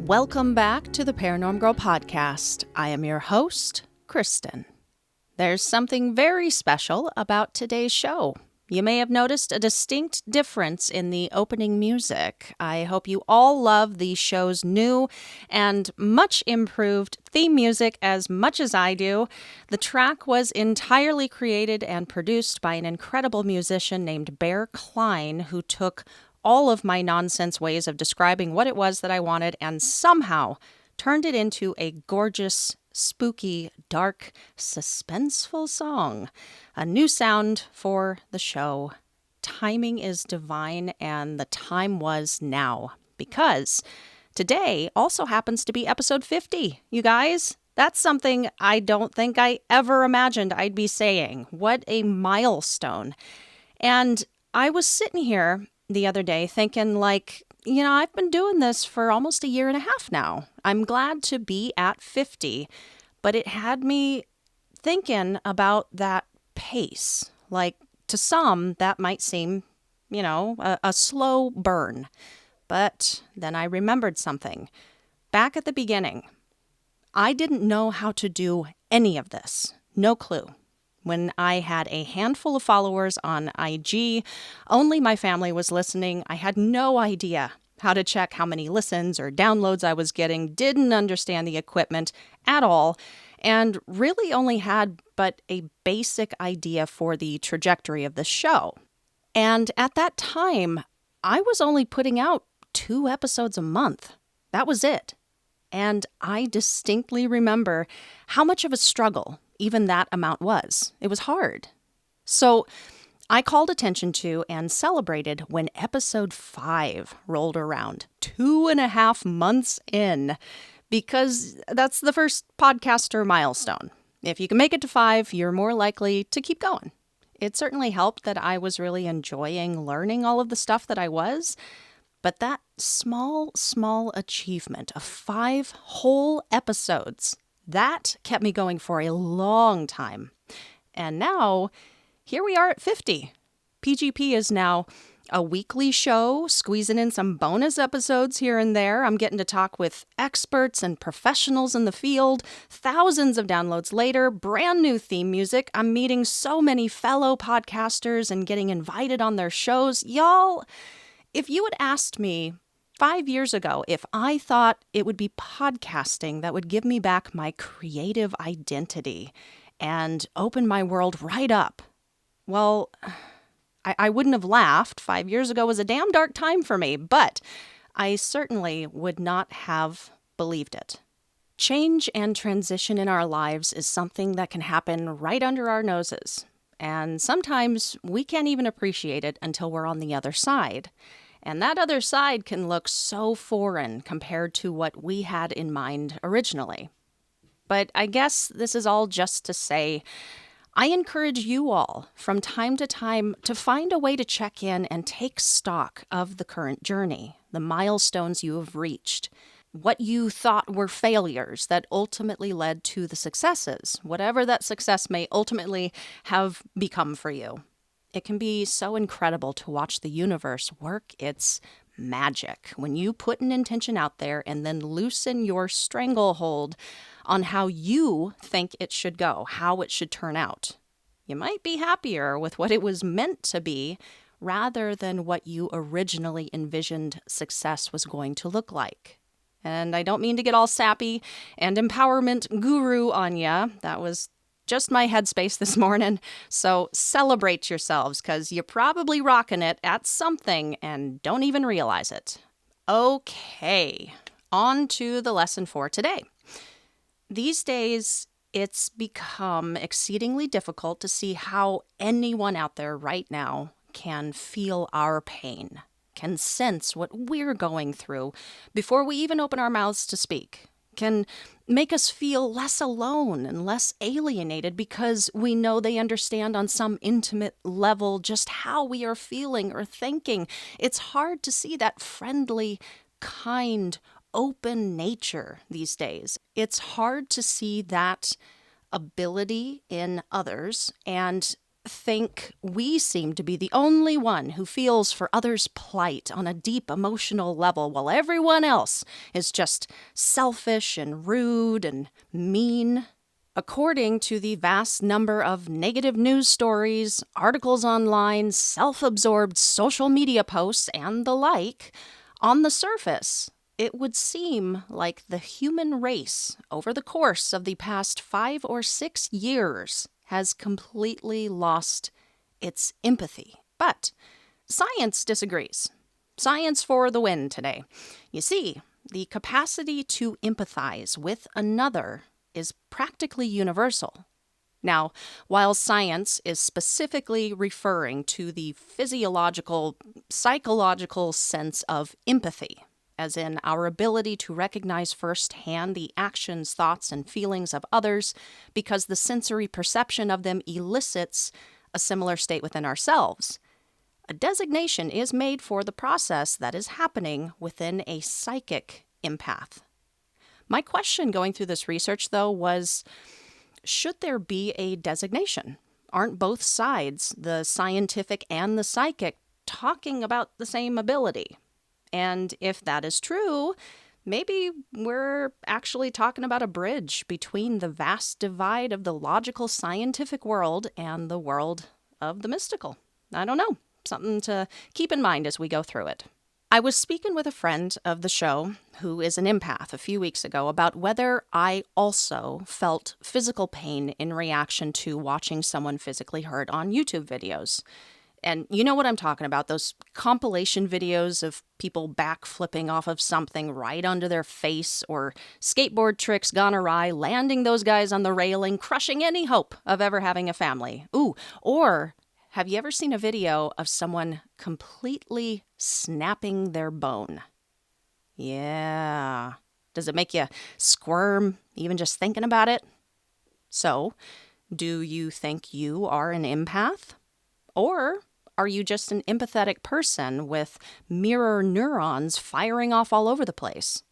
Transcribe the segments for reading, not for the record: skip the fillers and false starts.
Welcome back to the Paranorm Girl podcast. I am your host, Kristen. There's something very special about today's show. You may have noticed a distinct difference in the opening music. I hope you all love the show's new and much improved theme music as much as I do. The track was entirely created and produced by an incredible musician named Bear Klein, who took all of my nonsense ways of describing what it was that I wanted and somehow turned it into a gorgeous, spooky, dark, suspenseful song. A new sound for the show. Timing is divine, and the time was now, because today also happens to be episode 50, you guys. That's something I don't think I ever imagined I'd be saying. What a milestone. And I was sitting here the other day thinking, I've been doing this for almost a year and a half now. I'm glad to be at 50, but it had me thinking about that pace. Like, to some, that might seem, a slow burn. But then I remembered something. Back at the beginning, I didn't know how to do any of this. No clue. When I had a handful of followers on IG, only my family was listening. I had no idea how to check how many listens or downloads I was getting, didn't understand the equipment at all, and really only had but a basic idea for the trajectory of the show. And at that time, I was only putting out 2 episodes a month. That was it. And I distinctly remember how much of a struggle even that amount was. It was hard. So I called attention to and celebrated when episode 5 rolled around, 2.5 months in, because that's the first podcaster milestone. If you can make it to 5, you're more likely to keep going. It certainly helped that I was really enjoying learning all of the stuff that I was, but that small achievement of 5 whole episodes, that kept me going for a long time. And now, here we are at 50. PGP is now a weekly show, squeezing in some bonus episodes here and there. I'm getting to talk with experts and professionals in the field. Thousands of downloads later, brand new theme music. I'm meeting so many fellow podcasters and getting invited on their shows. Y'all, if you had asked me 5 years ago if I thought it would be podcasting that would give me back my creative identity and open my world right up, well, I wouldn't have laughed. 5 years ago was a damn dark time for me, but I certainly would not have believed it. Change and transition in our lives is something that can happen right under our noses, and sometimes we can't even appreciate it until we're on the other side. And that other side can look so foreign compared to what we had in mind originally. But I guess this is all just to say, I encourage you all from time to time to find a way to check in and take stock of the current journey, the milestones you have reached, what you thought were failures that ultimately led to the successes, whatever that success may ultimately have become for you. It can be so incredible to watch the universe work its magic when you put an intention out there and then loosen your stranglehold on how you think it should go, how it should turn out. You might be happier with what it was meant to be rather than what you originally envisioned success was going to look like. And I don't mean to get all sappy and empowerment guru on ya. That was just my headspace this morning. So celebrate yourselves, because you're probably rocking it at something and don't even realize it. Okay, on to the lesson for today. These days, it's become exceedingly difficult to see how anyone out there right now can feel our pain, can sense what we're going through before we even open our mouths to speak, can make us feel less alone and less alienated because we know they understand on some intimate level just how we are feeling or thinking. It's hard to see that friendly, kind, open nature these days. It's hard to see that ability in others, and think we seem to be the only one who feels for others' plight on a deep emotional level while everyone else is just selfish and rude and mean. According to the vast number of negative news stories, articles online, self-absorbed social media posts, and the like, on the surface, it would seem like the human race, over the course of the past 5 or 6 years, has completely lost its empathy. But science disagrees. Science for the win today. You see, the capacity to empathize with another is practically universal. Now, while science is specifically referring to the physiological, psychological sense of empathy, as in our ability to recognize firsthand the actions, thoughts, and feelings of others because the sensory perception of them elicits a similar state within ourselves, a designation is made for the process that is happening within a psychic empath. My question going through this research, though, was, should there be a designation? Aren't both sides, the scientific and the psychic, talking about the same ability? And if that is true, maybe we're actually talking about a bridge between the vast divide of the logical scientific world and the world of the mystical. I don't know. Something to keep in mind as we go through it. I was speaking with a friend of the show who is an empath a few weeks ago about whether I also felt physical pain in reaction to watching someone physically hurt on YouTube videos. And you know what I'm talking about, those compilation videos of people backflipping off of something right under their face, or skateboard tricks gone awry, landing those guys on the railing, crushing any hope of ever having a family. Ooh, or have you ever seen a video of someone completely snapping their bone? Yeah. Does it make you squirm even just thinking about it? So, do you think you are an empath? Or are you just an empathetic person with mirror neurons firing off all over the place?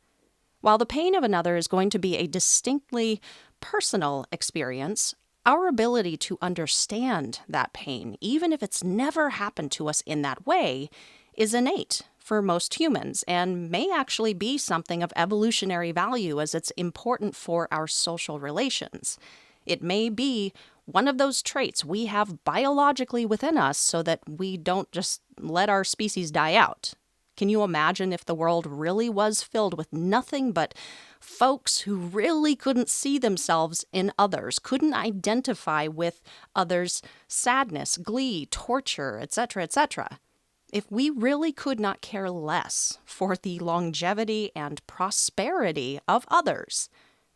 While the pain of another is going to be a distinctly personal experience, our ability to understand that pain, even if it's never happened to us in that way, is innate for most humans and may actually be something of evolutionary value as it's important for our social relations. It may be one of those traits we have biologically within us so that we don't just let our species die out. Can you imagine if the world really was filled with nothing but folks who really couldn't see themselves in others, couldn't identify with others' sadness, glee, torture, etc., etc.? If we really could not care less for the longevity and prosperity of others,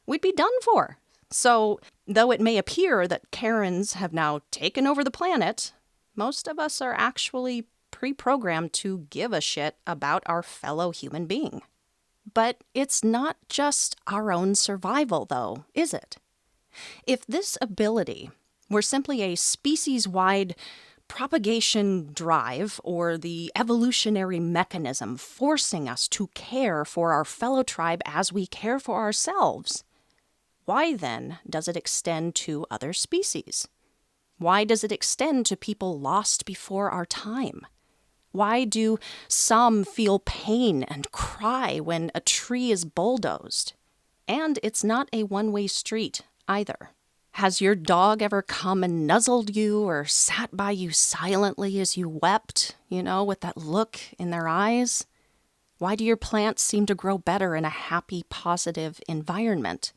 we'd be done for. So, though it may appear that Karens have now taken over the planet, most of us are actually pre-programmed to give a shit about our fellow human being. But it's not just our own survival, though, is it? If this ability were simply a species-wide propagation drive or the evolutionary mechanism forcing us to care for our fellow tribe as we care for ourselves, why then does it extend to other species? Why does it extend to people lost before our time? Why do some feel pain and cry when a tree is bulldozed? And it's not a one-way street either. Has your dog ever come and nuzzled you or sat by you silently as you wept, with that look in their eyes? Why do your plants seem to grow better in a happy, positive environment?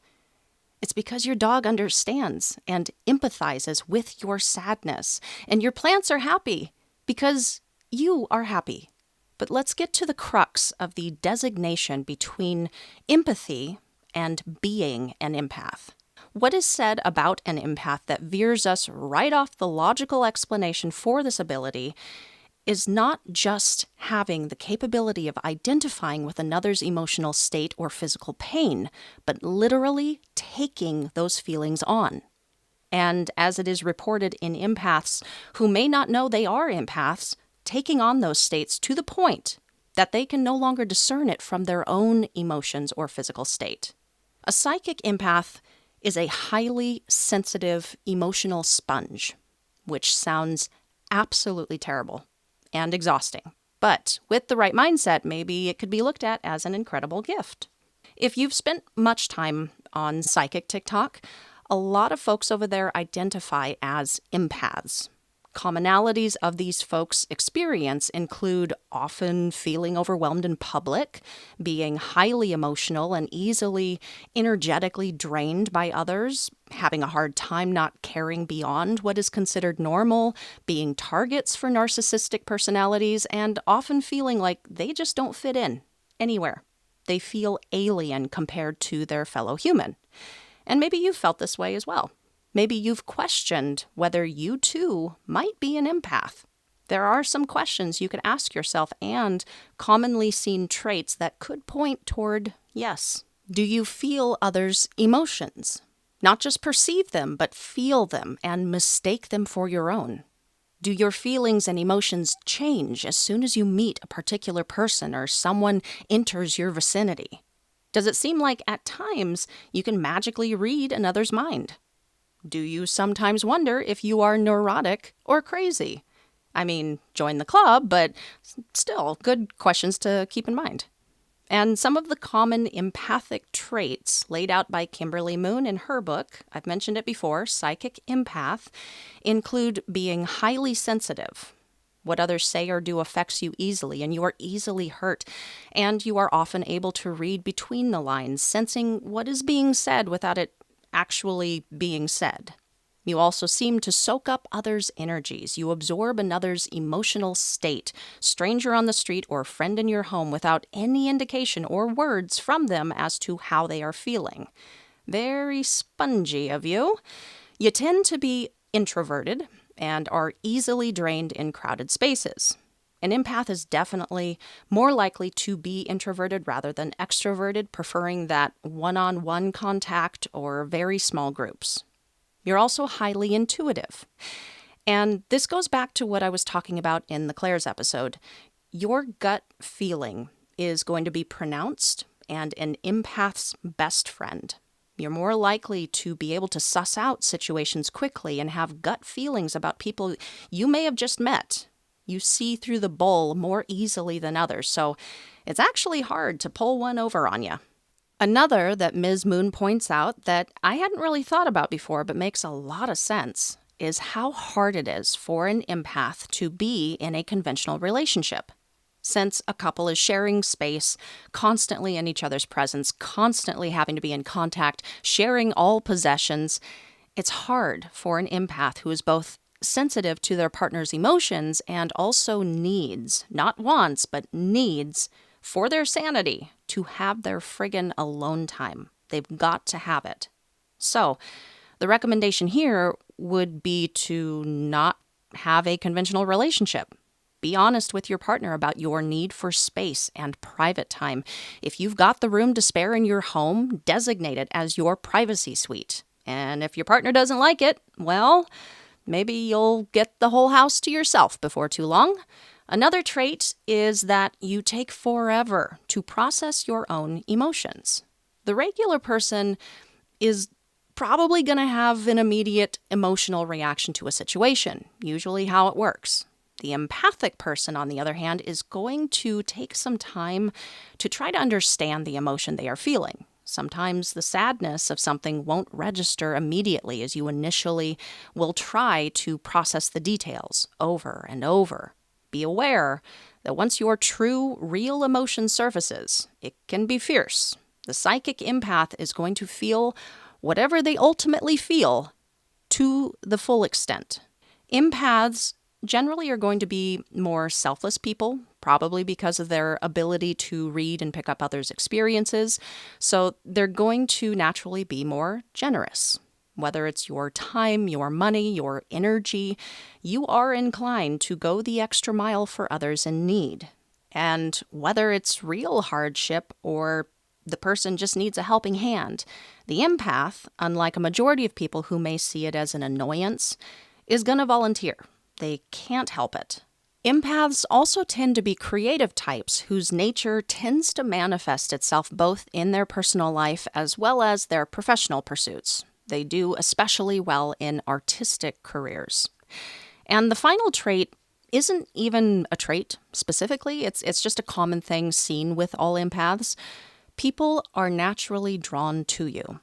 It's because your dog understands and empathizes with your sadness, and your plants are happy because you are happy. But let's get to the crux of the designation between empathy and being an empath. What is said about an empath that veers us right off the logical explanation for this ability is not just having the capability of identifying with another's emotional state or physical pain, but literally taking those feelings on. And as it is reported in empaths who may not know they are empaths, taking on those states to the point that they can no longer discern it from their own emotions or physical state. A psychic empath is a highly sensitive emotional sponge. which sounds absolutely terrible and exhausting. But with the right mindset, maybe it could be looked at as an incredible gift. If you've spent much time on psychic TikTok, a lot of folks over there identify as empaths. Commonalities of these folks' experience include often feeling overwhelmed in public, being highly emotional and easily energetically drained by others, having a hard time not caring beyond what is considered normal, being targets for narcissistic personalities, and often feeling like they just don't fit in anywhere. They feel alien compared to their fellow human. And maybe you've felt this way as well. Maybe you've questioned whether you too might be an empath. There are some questions you could ask yourself and commonly seen traits that could point toward yes. Do you feel others' emotions? Not just perceive them, but feel them and mistake them for your own. Do your feelings and emotions change as soon as you meet a particular person or someone enters your vicinity? Does it seem like at times you can magically read another's mind? Do you sometimes wonder if you are neurotic or crazy? I mean, join the club, but still, good questions to keep in mind. And some of the common empathic traits laid out by Kimberly Moon in her book, I've mentioned it before, Psychic Empath, include being highly sensitive. What others say or do affects you easily, and you are easily hurt. And you are often able to read between the lines, sensing what is being said without it actually being said. You also seem to soak up others' energies. You absorb another's emotional state, stranger on the street or friend in your home, without any indication or words from them as to how they are feeling. Very spongy of you. You tend to be introverted and are easily drained in crowded spaces. An empath is definitely more likely to be introverted rather than extroverted, preferring that one-on-one contact or very small groups. You're also highly intuitive. And this goes back to what I was talking about in the Claire's episode. Your gut feeling is going to be pronounced and an empath's best friend. You're more likely to be able to suss out situations quickly and have gut feelings about people you may have just met. You see through the bowl more easily than others, so it's actually hard to pull one over on you. Another that Ms. Moon points out that I hadn't really thought about before but makes a lot of sense is how hard it is for an empath to be in a conventional relationship. Since a couple is sharing space, constantly in each other's presence, constantly having to be in contact, sharing all possessions, it's hard for an empath who is both sensitive to their partner's emotions and also needs, not wants, but needs, for their sanity to have their friggin' alone time. They've got to have it. So, the recommendation here would be to not have a conventional relationship. Be honest with your partner about your need for space and private time. If you've got the room to spare in your home, designate it as your privacy suite. And if your partner doesn't like it, well, maybe you'll get the whole house to yourself before too long. Another trait is that you take forever to process your own emotions. The regular person is probably going to have an immediate emotional reaction to a situation, usually how it works. The empathic person, on the other hand, is going to take some time to try to understand the emotion they are feeling. Sometimes the sadness of something won't register immediately as you initially will try to process the details over and over. Be aware that once your true, real emotion surfaces, it can be fierce. The psychic empath is going to feel whatever they ultimately feel to the full extent. Empaths generally are going to be more selfless people, probably because of their ability to read and pick up others' experiences. So they're going to naturally be more generous. Whether it's your time, your money, your energy, you are inclined to go the extra mile for others in need. And whether it's real hardship or the person just needs a helping hand, the empath, unlike a majority of people who may see it as an annoyance, is going to volunteer. They can't help it. Empaths also tend to be creative types whose nature tends to manifest itself both in their personal life as well as their professional pursuits. They do especially well in artistic careers. And the final trait isn't even a trait specifically. It's just a common thing seen with all empaths. People are naturally drawn to you.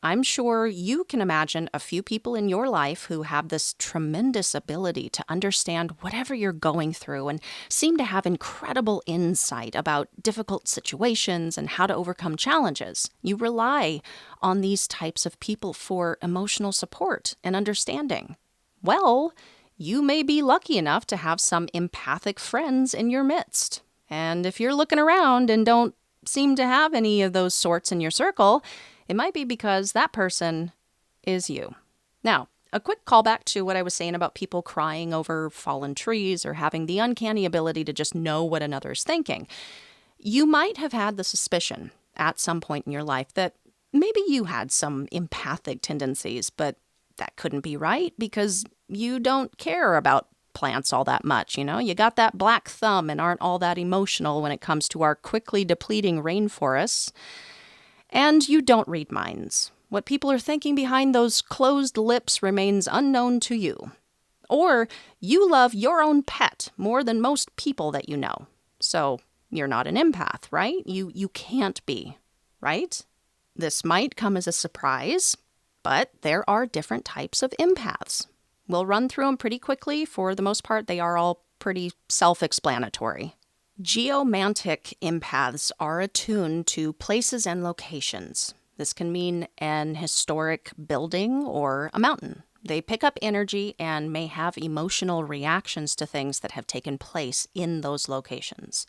I'm sure you can imagine a few people in your life who have this tremendous ability to understand whatever you're going through and seem to have incredible insight about difficult situations and how to overcome challenges. You rely on these types of people for emotional support and understanding. Well, you may be lucky enough to have some empathic friends in your midst. And if you're looking around and don't seem to have any of those sorts in your circle, it might be because that person is you. Now, a quick callback to what I was saying about people crying over fallen trees or having the uncanny ability to just know what another's thinking. You might have had the suspicion at some point in your life that maybe you had some empathic tendencies, but that couldn't be right because you don't care about plants all that much, You got that black thumb and aren't all that emotional when it comes to our quickly depleting rainforests. And you don't read minds. What people are thinking behind those closed lips remains unknown to you. Or you love your own pet more than most people that you know. So you're not an empath, right? You can't be, right? This might come as a surprise, but there are different types of empaths. We'll run through them pretty quickly. For the most part, they are all pretty self-explanatory. Geomantic empaths are attuned to places and locations. This can mean an historic building or a mountain. They pick up energy and may have emotional reactions to things that have taken place in those locations.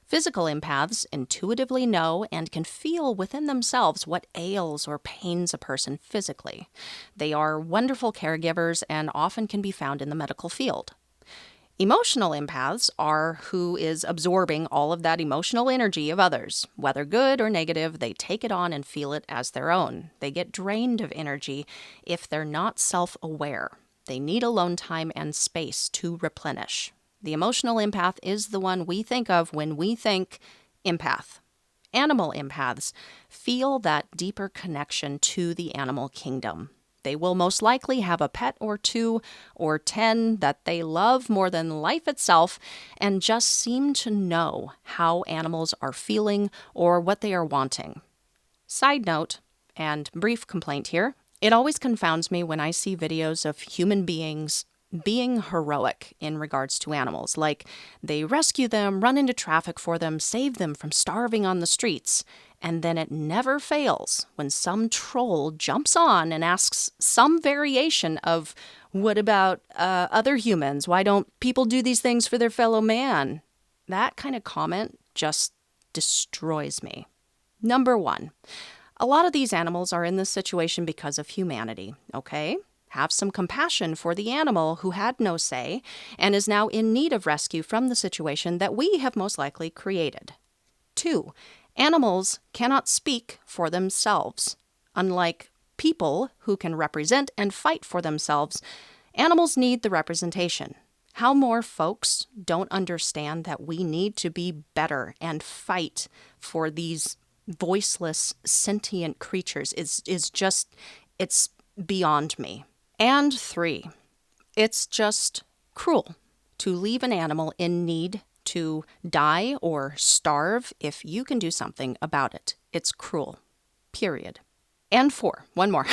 Physical empaths intuitively know and can feel within themselves what ails or pains a person physically. They are wonderful caregivers and often can be found in the medical field. Emotional empaths are who is absorbing all of that emotional energy of others. Whether good or negative, they take it on and feel it as their own. They get drained of energy if they're not self-aware. They need alone time and space to replenish. The emotional empath is the one we think of when we think empath. Animal empaths feel that deeper connection to the animal kingdom. They will most likely have a pet or 2 or 10 that they love more than life itself and just seem to know how animals are feeling or what they are wanting. Side note, and brief complaint here, it always confounds me when I see videos of human beings being heroic in regards to animals, like they rescue them, run into traffic for them, save them from starving on the streets, and then it never fails when some troll jumps on and asks some variation of, what about other humans? Why don't people do these things for their fellow man? That kind of comment just destroys me. Number 1, a lot of these animals are in this situation because of humanity, okay? Have some compassion for the animal who had no say and is now in need of rescue from the situation that we have most likely created. 2, animals cannot speak for themselves. Unlike people who can represent and fight for themselves, animals need the representation. How more folks don't understand that we need to be better and fight for these voiceless, sentient creatures is just, it's beyond me. And 3, it's just cruel to leave an animal in need to die or starve if you can do something about it. It's cruel. Period. And 4, one more.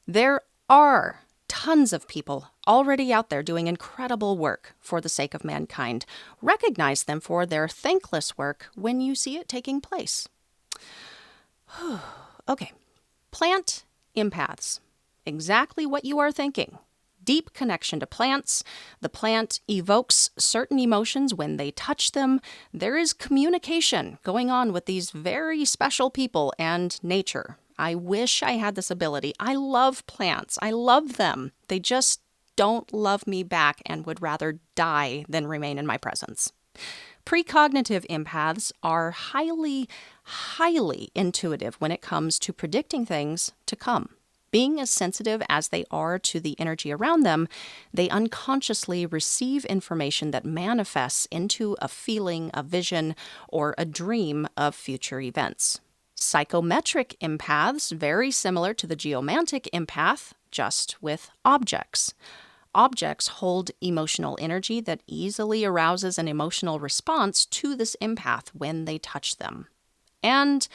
There are tons of people already out there doing incredible work for the sake of mankind. Recognize them for their thankless work when you see it taking place. Okay. Plant empaths. Exactly what you are thinking. Deep connection to plants. The plant evokes certain emotions when they touch them. There is communication going on with these very special people and nature. I wish I had this ability. I love plants. I love them. They just don't love me back and would rather die than remain in my presence. Precognitive empaths are highly, highly intuitive when it comes to predicting things to come. Being as sensitive as they are to the energy around them, they unconsciously receive information that manifests into a feeling, a vision, or a dream of future events. Psychometric empaths, very similar to the geomantic empath, just with objects. Objects hold emotional energy that easily arouses an emotional response to this empath when they touch them. And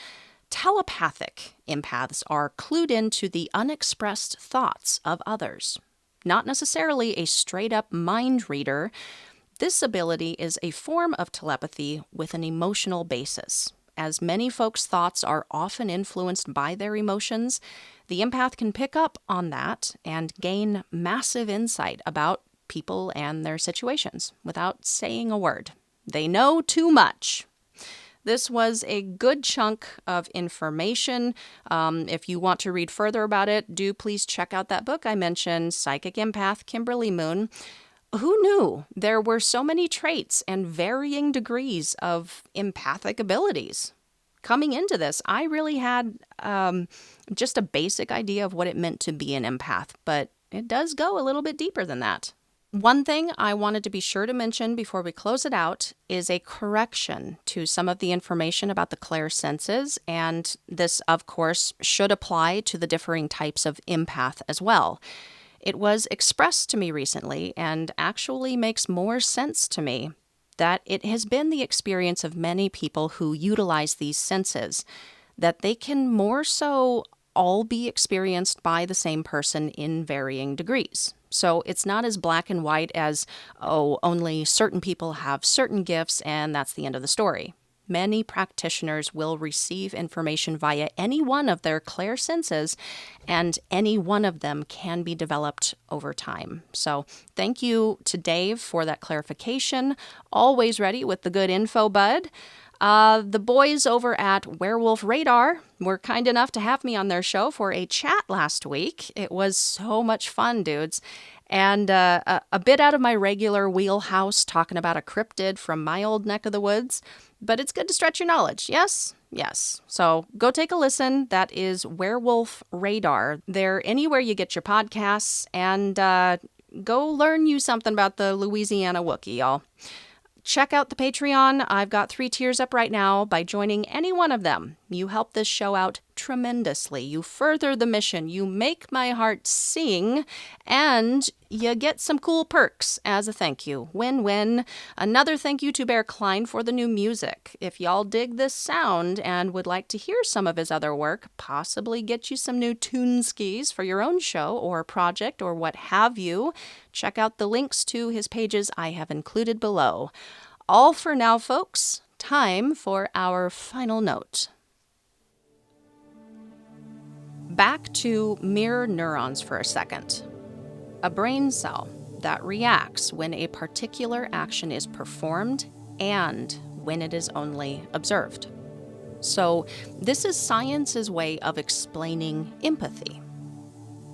telepathic empaths are clued into the unexpressed thoughts of others. Not necessarily a straight-up mind reader, this ability is a form of telepathy with an emotional basis. As many folks' thoughts are often influenced by their emotions, the empath can pick up on that and gain massive insight about people and their situations without saying a word. They know too much. This was a good chunk of information. If you want to read further about it, do please check out that book I mentioned, Psychic Empath, Kimberly Moon. Who knew there were so many traits and varying degrees of empathic abilities? Coming into this, I really had just a basic idea of what it meant to be an empath, but it does go a little bit deeper than that. One thing I wanted to be sure to mention before we close it out is a correction to some of the information about the clairsenses, and this, of course, should apply to the differing types of empath as well. It was expressed to me recently and actually makes more sense to me that it has been the experience of many people who utilize these senses, that they can more so all be experienced by the same person in varying degrees. So it's not as black and white as, only certain people have certain gifts and that's the end of the story. Many practitioners will receive information via any one of their clairsenses, and any one of them can be developed over time. So thank you to Dave for that clarification. Always ready with the good info, bud. The boys over at Werewolf Radar were kind enough to have me on their show for a chat last week. It was so much fun, dudes. And a bit out of my regular wheelhouse, talking about a cryptid from my old neck of the woods. But it's good to stretch your knowledge, yes? Yes. So go take a listen. That is Werewolf Radar. They're anywhere you get your podcasts. And go learn you something about the Louisiana Wookiee, y'all. Check out the Patreon. I've got 3 tiers up right now. By joining any one of them, you help this show out tremendously. You further the mission. You make my heart sing. And you get some cool perks as a thank you. Win-win. Another thank you to Bear Klein for the new music. If y'all dig this sound and would like to hear some of his other work, possibly get you some new tune skis for your own show or project or what have you, check out the links to his pages I have included below. All for now, folks. Time for our final note. Back to mirror neurons for a second. A brain cell that reacts when a particular action is performed and when it is only observed. So this is science's way of explaining empathy.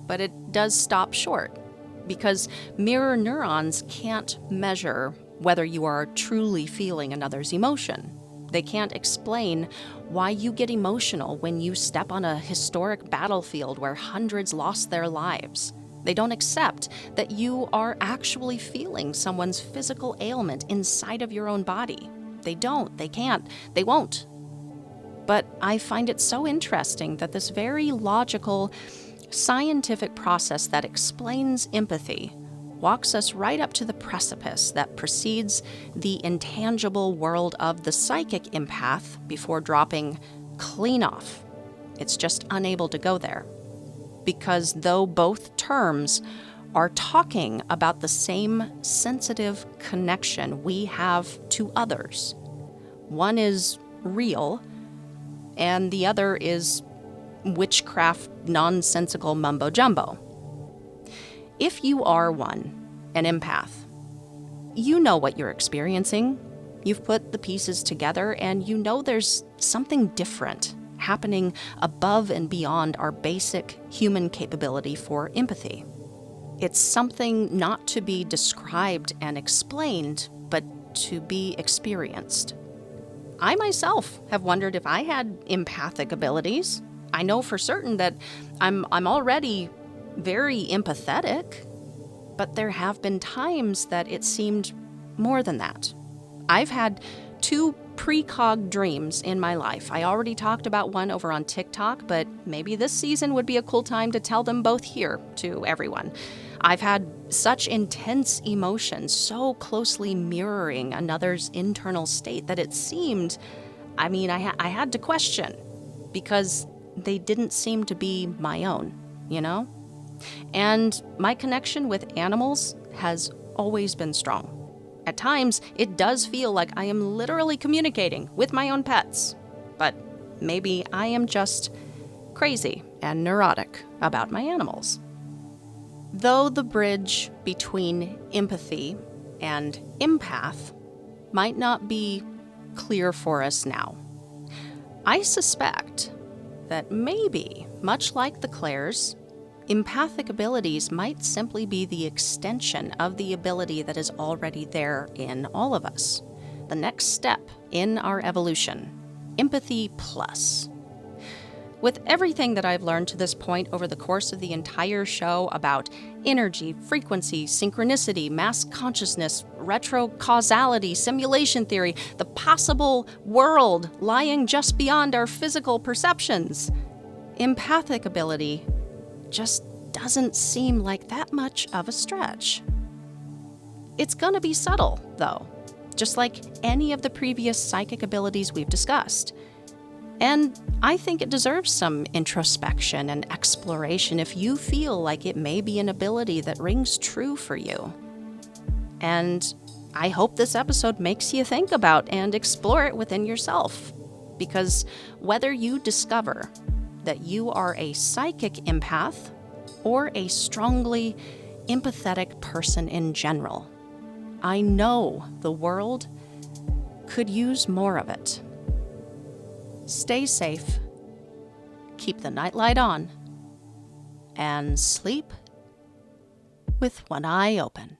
But it does stop short, because mirror neurons can't measure whether you are truly feeling another's emotion. They can't explain why you get emotional when you step on a historic battlefield where hundreds lost their lives. They don't accept that you are actually feeling someone's physical ailment inside of your own body. They don't, they can't, they won't. But I find it so interesting that this very logical, scientific process that explains empathy walks us right up to the precipice that precedes the intangible world of the psychic empath before dropping clean off. It's just unable to go there. Because though both terms are talking about the same sensitive connection we have to others, one is real and the other is witchcraft, nonsensical mumbo-jumbo. If you are an empath, you know what you're experiencing. You've put the pieces together and you know there's something different happening above and beyond our basic human capability for empathy. It's something not to be described and explained, but to be experienced. I myself have wondered if I had empathic abilities. I know for certain that I'm already very empathetic, but there have been times that it seemed more than that. I've had 2 precog dreams in my life. I already talked about one over on TikTok, but maybe this season would be a cool time to tell them both here to everyone. I've had such intense emotion, so closely mirroring another's internal state that it seemed, I had to question because they didn't seem to be my own, you know? And my connection with animals has always been strong. At times, it does feel like I am literally communicating with my own pets, but maybe I am just crazy and neurotic about my animals. Though the bridge between empathy and empath might not be clear for us now, I suspect that maybe, much like the Claires, empathic abilities might simply be the extension of the ability that is already there in all of us. The next step in our evolution, empathy plus. With everything that I've learned to this point over the course of the entire show about energy, frequency, synchronicity, mass consciousness, retrocausality, simulation theory, the possible world lying just beyond our physical perceptions, empathic ability just doesn't seem like that much of a stretch. It's gonna be subtle, though, just like any of the previous psychic abilities we've discussed. And I think it deserves some introspection and exploration if you feel like it may be an ability that rings true for you. And I hope this episode makes you think about and explore it within yourself. Because whether you discover that you are a psychic empath or a strongly empathetic person in general, I know the world could use more of it. Stay safe, keep the nightlight on, and sleep with one eye open.